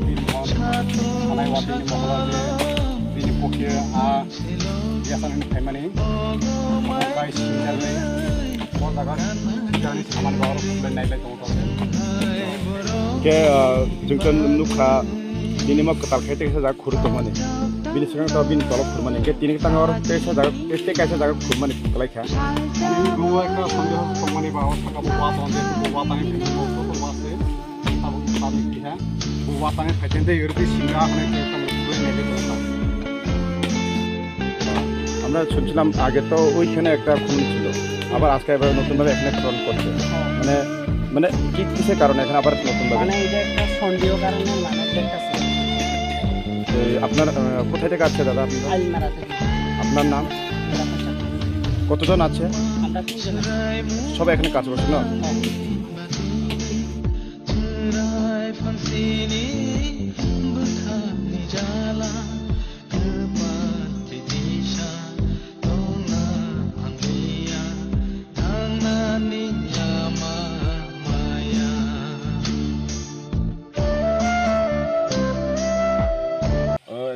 bin mon sanai wati ni mohla je bini pokye a biasan ni family bai sinjal ne ko daga jani saman bawar kulen nai lai tong ke jungton nukha bini ma katal khete sa jaga khur to mane bini singa to bini tolok khur mane ke tini tangor te sa jaga este kaisa jaga khur mane kalai kha ni gua ka samjho samani bawar saka buwa tonde buwa tani bin ko to wase tabu tabi ki ha buwa tani phaitende yurdi singa hane ke tam kulen nai lai tong আমরা শুনছিলাম আগে তো ওইখানে একটা খুন ছিল আবার আজকে এবার নতুনভাবে এখানে খনন করছে মানে মানে কি কিসের কারণে এখানে আবার নতুনভাবে মানে এটা একটা সন্দেহ কারণে মানে দেখতেছে আপনার কোথায় থেকে আছে দাদা আপনি আলমারা থেকে আপনার নাম কতজন আছে আমরা তিনজন সবাই এখানে কাজ করছে না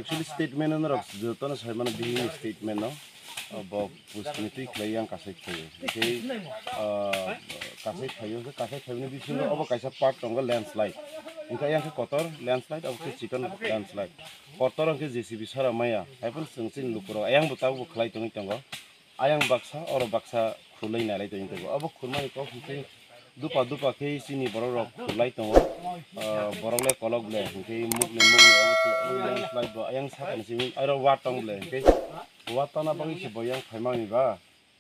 Actually, statement na rak joto na sa mana bihi statement no, ba pusmiti klay ang kasay kayo. Okay, kasay kayo ni bisin no, aba kaisa part tongga landslide. Ingka yang ke kotor landslide, aba ke chicken landslide. Kotor ang ke JCB sara maya. Aypun sengsin lukuro. Ayang butaw bu klay tongi tongga. Ayang baksa or baksa kulay na lay tongi tongga. Aba kulmay ko hingke dupa ke sini borok kulay tonga. Borok le kolok le hingke muk le landslide ba ayang sa kan simin aro watong le hingke watana bangi si boyang phaimani ba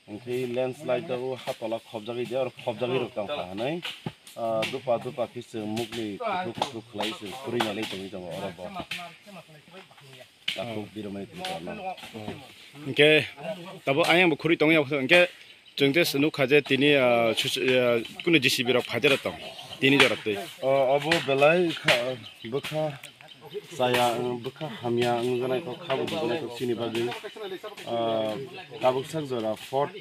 hingke landslide da hatola khobjagi de or khobjagi rokang khanai dupa ke se muk le kutuk khlai se puri na le tongi tonga oro ba takuk biromai tonga 이게 따보 아양 뭐 코리 동야 이게 정대 스누카제 티니 꾸네 지시비로 파데렸던 티니 저랬대 abu belai bukha saya bukha hamya ngana ko khabu ngana ko sini bagi kabuk sak jora 4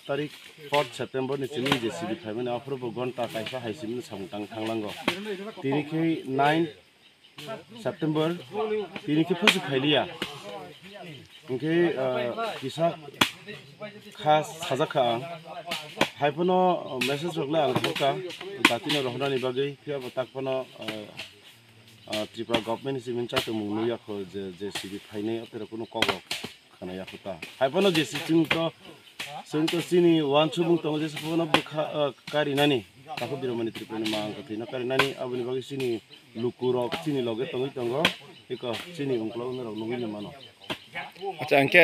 tarik 4 September ni chini JCB phaimani apro gonta kaisa haisimin samtang thanglango tini ke 9 September tini ke phusu khailia ingke kisa khas sajaka haipono message rokla ang buka tatino rohna ni bagai khia batakpono Tripura government simin chato mungnu yakho JCB phaine atera kono kogo khana yakhuta haipono JCB to sini wan chubung tong JCB kono bukha kari nani takho biromani Tripura ni mang kathina kari nani abuni bagai sini lukuro sini loge tongo iko sini ungklo nero nungi mano আচ্ছা আঙ্কে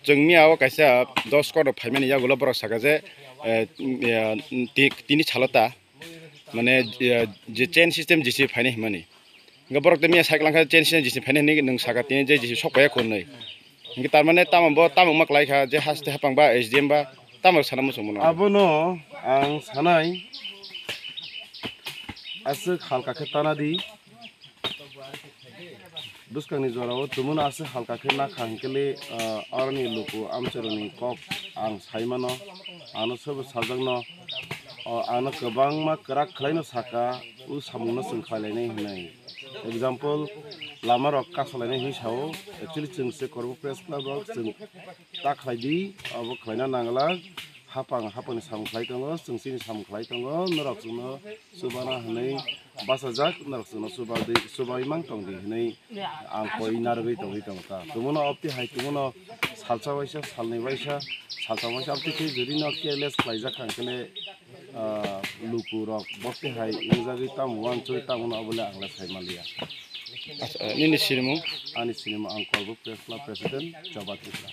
জংমিয়াও কাইসা 10 coat ফাইমানি ইয়াগুলো বড় সাগাজে তিনি ছালতা মানে যে chain system জিসি ফাইনে হিমানি গবরক তেমিয়া সাইক্লাংখা চেন সিস্টেম জিসি ফাইনে নি নং সাগা তিনি যে জিসি সকায়া কোনनै ইনকে তার মানে তামং মাক লাইখা যে হাসতে হাপাংবা এসডিএম বা তামক সানা মুসুমন abono ang sanai ase halka khetana di buskangni jorao tumun ase halka khena khangkele arni luku amcheroni kok ang saimano ano sob sajagno ano kobang ma krak khlaino saka u samungno sungkhlainai hinai example lama rok kasalainai hisao actually chungse korbo press club rok chung ta khlaidi abo khlaina nangla hapang samkhlai tongo sungsini samkhlai tongo norok sungno subana hanai basajak norok sungno subai mang tongdi hanai ang koi nargoi tongta tumuno opti hai tumuno salsa waisa salnai waisa opti ke juri no careless khlaijak khangkele luku rok bokti hai ingjagi tam wan choi tamuno abule angla saimalia nini sinimu ani sinima ang korbo press club president Jabat Tripura